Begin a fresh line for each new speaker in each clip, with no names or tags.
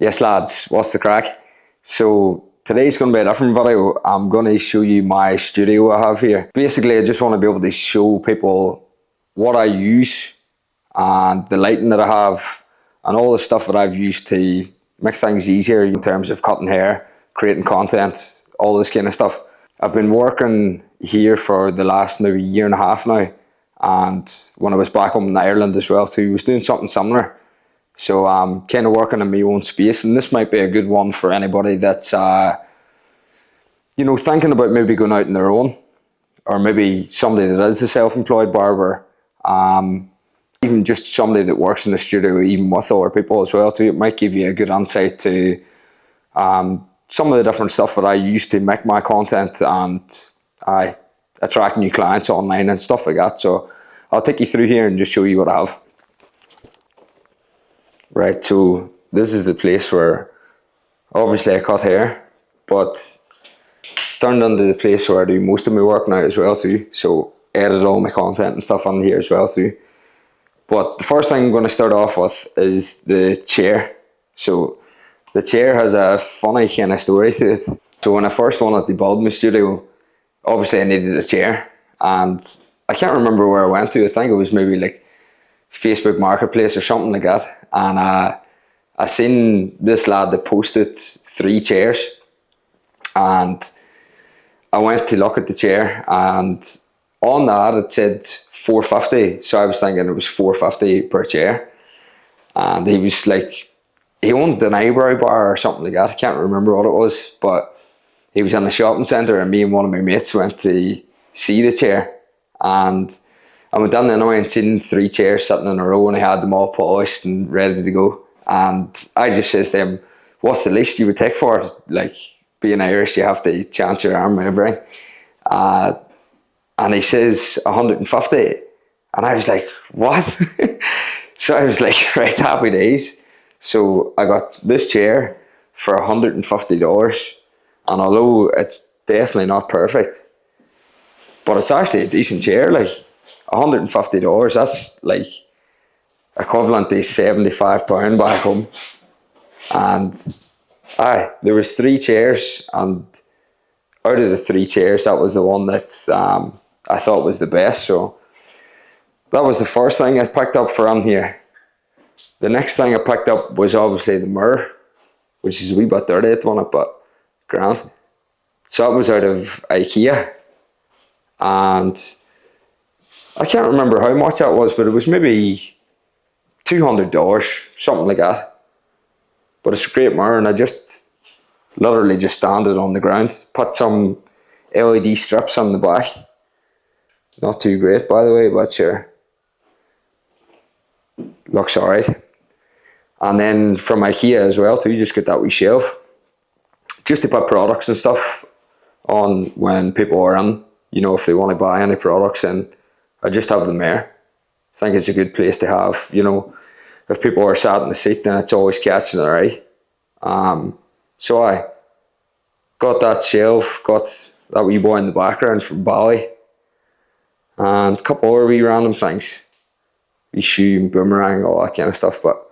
Yes lads, what's the crack? So today's going to be a different video. I'm going to show you my studio I have here. Basically I just want to be able to show people what I use and the lighting that I have and all the stuff that I've used to make things easier in terms of cutting hair, creating content, all this kind of stuff. I've been working here for the last maybe year and a half now, and when I was back home in Ireland as well too, I was doing something similar. So I'm kind of working in my own space, and this might be a good one for anybody that's thinking about maybe going out on their own, or maybe somebody that is a self-employed barber, even just somebody that works in the studio even with other people as well too. It might give you a good insight to some of the different stuff that I use to make my content, and I attract new clients online and stuff like that. So I'll take you through here and just show you what I have. Right, so this is the place where obviously I cut hair, but it's turned into the place where I do most of my work now as well too. So edit all my content and stuff on here as well too. But the first thing I'm going to start off with is the chair. So the chair has a funny kind of story to it. So when I first wanted to build my studio, obviously I needed a chair, and I can't remember where I went to. I think it was maybe like Facebook Marketplace or something like that. And I seen this lad that posted 3 chairs, and I went to look at the chair, and on that it said 450. So I was thinking it was 450 per chair, and he was like, he owned an eyebrow bar or something like that. I can't remember what it was, but he was in a shopping centre, and me and one of my mates went to see the chair, and I went down there anyway and seen 3 chairs sitting in a row, and I had them all polished and ready to go. And I just says to him, what's the least you would take for it? Like, being Irish, you have to chance your arm and everything. And he says 150. And I was like, what? So I was like, right, happy days. So I got this chair for $150. And although it's definitely not perfect, but it's actually a decent chair, like, $150, that's like equivalent to £75 back home. And there was 3 chairs, and out of the 3 chairs, that was the one that I thought was the best. So that was the first thing I picked up for on here. The next thing I picked up was obviously the mirror, which is a wee bit dirty at the minute, but grand. So that was out of IKEA, and I can't remember how much that was, but it was maybe $200, something like that. But it's a great mirror, and I just literally just stand it on the ground, put some LED strips on the back. Not too great, by the way, but sure, looks alright. And then from IKEA as well too, you just get that wee shelf, just to put products and stuff on when people are in, if they want to buy any products, and I just have them there. I think it's a good place to have, if people are sat in the seat, then it's always catching their eye. So I got that shelf, got that wee boy in the background from Bali, and a couple other wee random things. Wee shoe and boomerang, all that kind of stuff. But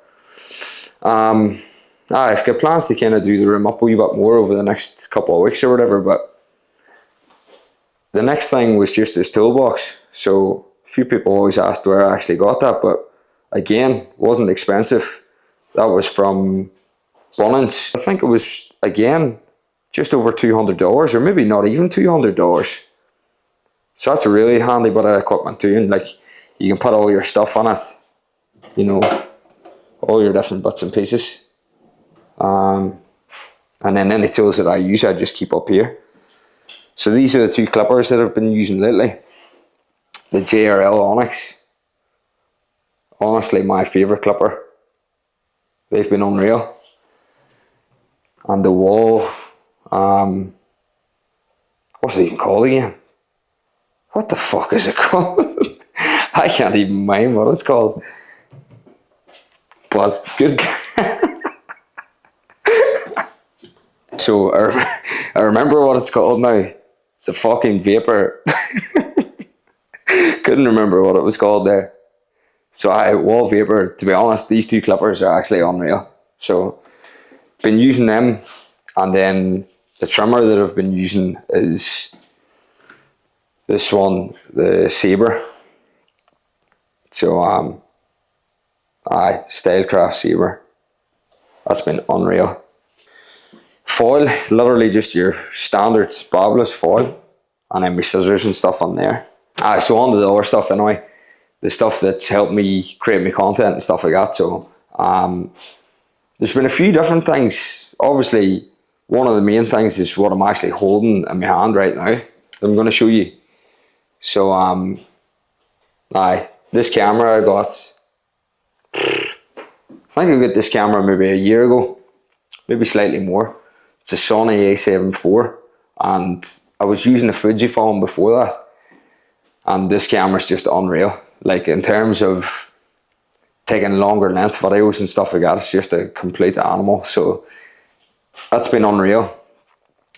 I've got plans to kind of do the room up a wee bit more over the next couple of weeks or whatever. But the next thing was just this toolbox. So a few people always asked where I actually got that, but again, wasn't expensive. That was from Bunnings. I think it was, again, just over $200, or maybe not even $200. So that's a really handy bit of equipment too, and like, you can put all your stuff on it, all your different bits and pieces. And then any tools that I use, I just keep up here. So these are the 2 clippers that I've been using lately. The JRL Onyx. Honestly, my favourite clipper. They've been unreal. And the wall, what's it even called again? What the fuck is it called? I can't even mind what it's called. But it's good. So I remember what it's called now. It's a fucking vapor. Couldn't remember what it was called there. So wallpaper, to be honest, these 2 clippers are actually unreal. So been using them, and then the trimmer that I've been using is this one, the Sabre. So Stylecraft Sabre. That's been unreal. Foil, literally just your standard barbless foil, and then my scissors and stuff on there. So on to the other stuff anyway. The stuff that's helped me create my content and stuff like that. So there's been a few different things. Obviously, one of the main things is what I'm actually holding in my hand right now that I'm going to show you. So this camera I got, I think I got this camera maybe a year ago, maybe slightly more. It's a Sony A7 IV, and I was using a Fujifilm before that, and this camera's just unreal. Like, in terms of taking longer length videos and stuff like that, it's just a complete animal. So that's been unreal.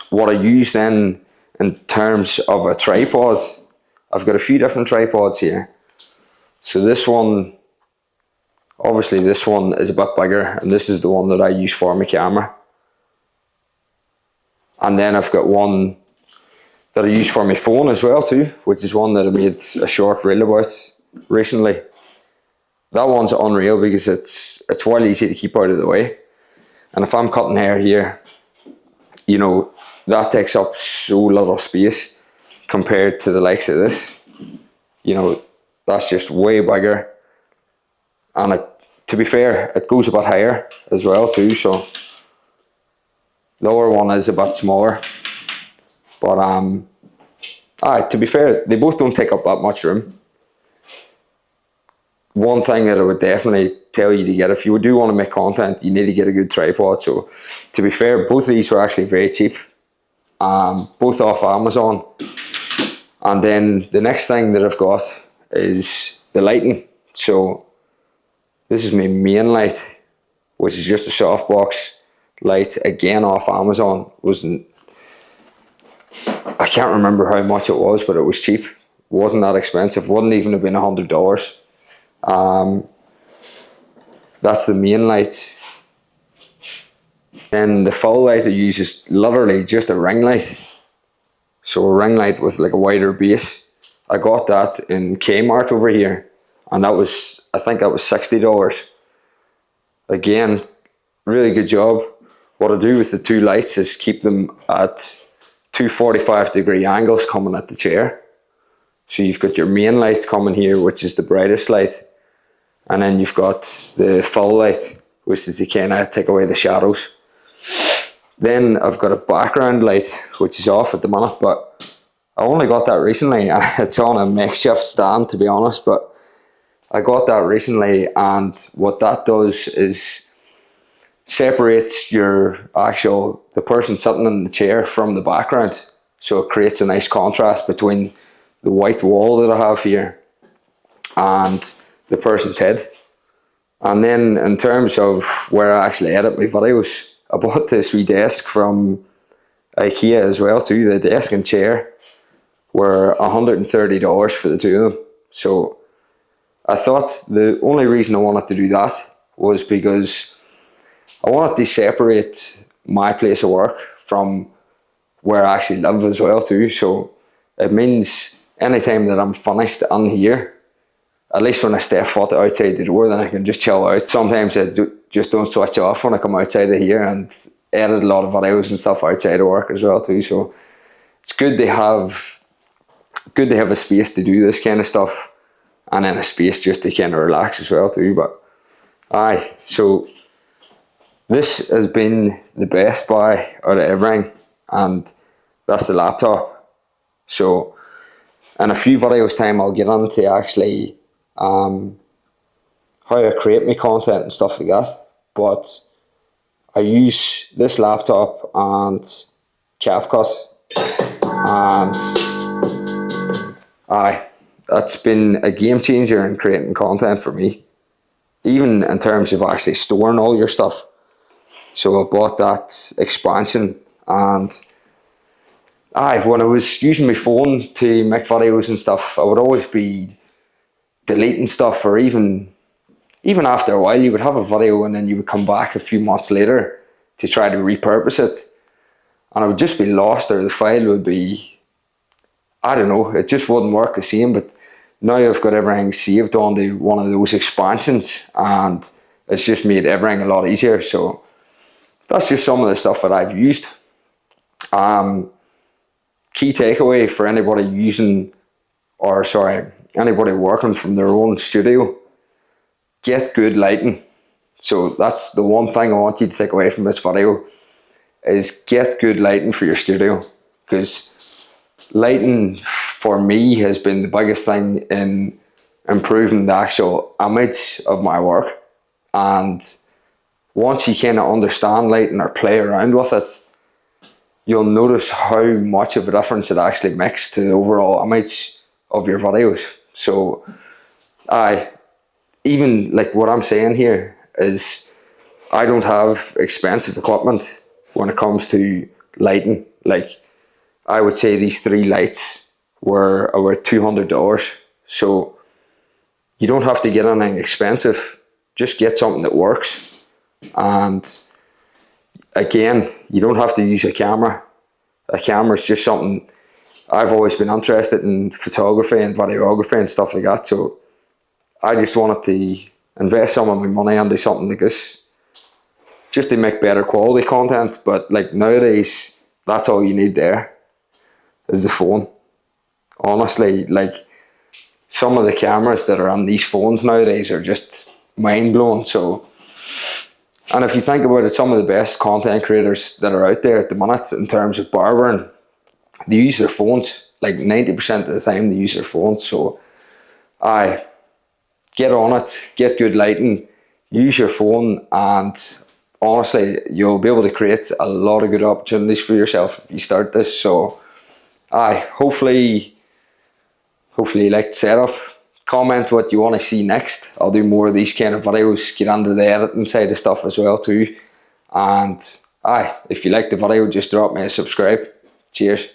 What I use then in terms of a tripod, I've got a few different tripods here. So this one, obviously this one is a bit bigger, and this is the one that I use for my camera. And then I've got one that I use for my phone as well too, which is one that I made a short reel about recently. That one's unreal because it's well easy to keep out of the way. And if I'm cutting hair here, you know, that takes up so little space compared to the likes of this. You know, that's just way bigger. And to be fair, it goes a bit higher as well too, so the other one is a bit smaller. But to be fair, they both don't take up that much room. One thing that I would definitely tell you to get, if you do want to make content, you need to get a good tripod. So to be fair, both of these were actually very cheap, both off Amazon. And then the next thing that I've got is the lighting. So this is my main light, which is just a softbox light, again off Amazon. I can't remember how much it was, but it was cheap. It wasn't that expensive. Wouldn't even have been $100. That's the main light. Then the full light I use is literally just a ring light. So a ring light with like a wider base. I got that in Kmart over here, and that was, I think that was $60. Again, really good job. What I do with the two lights is keep them at 245-degree angles coming at the chair. So you've got your main light coming here, which is the brightest light, and then you've got the full light, which is to kind of take away the shadows. Then I've got a background light, which is off at the minute, but I only got that recently. It's on a makeshift stand, to be honest, but I got that recently, and what that does is separates the person sitting in the chair from the background. So it creates a nice contrast between the white wall that I have here and the person's head. And then in terms of where I actually edit my videos, I bought this wee desk from IKEA as well too. The desk and chair were $130 for the two of them. So I thought the only reason I wanted to do that was because I wanted to separate my place of work from where I actually live as well too. So it means anytime that I'm finished in here, at least when I step foot outside the door, then I can just chill out. Sometimes I just don't switch off when I come outside of here, and edit a lot of videos and stuff outside of work as well too. So it's good to have a space to do this kind of stuff, and then a space just to kind of relax as well too. But so this has been the best buy out of everything, and that's the laptop. So in a few videos time, I'll get into actually how I create my content and stuff like that. But I use this laptop and CapCut, and that's been a game changer in creating content for me, even in terms of actually storing all your stuff. So I bought that expansion, and when I was using my phone to make videos and stuff, I would always be deleting stuff, or even after a while you would have a video and then you would come back a few months later to try to repurpose it, and it would just be lost, or the file would be, I don't know, it just wouldn't work the same. But now I've got everything saved onto one of those expansions, and it's just made everything a lot easier. So that's just some of the stuff that I've used. Key takeaway for anybody anybody working from their own studio: get good lighting. So that's the one thing I want you to take away from this video, is get good lighting for your studio, because lighting for me has been the biggest thing in improving the actual image of my work. And once you kind of understand lighting or play around with it, you'll notice how much of a difference it actually makes to the overall image of your videos. So even like what I'm saying here is, I don't have expensive equipment when it comes to lighting. Like, I would say these 3 lights were about $200. So you don't have to get anything expensive, just get something that works. And again, you don't have to use a camera. A camera is just something, I've always been interested in photography and videography and stuff like that. So I just wanted to invest some of my money into something like this, just to make better quality content. But like nowadays, that's all you need there, is the phone. Honestly, like some of the cameras that are on these phones nowadays are just mind blowing. So, and if you think about it, some of the best content creators that are out there at the minute in terms of barbering, they use their phones. Like 90% of the time they use their phones. So get on it, get good lighting, use your phone, and honestly, you'll be able to create a lot of good opportunities for yourself if you start this. So hopefully you like the setup. Comment what you want to see next. I'll do more of these kind of videos, get into the editing side of stuff as well too. And if you like the video, just drop me a subscribe. Cheers.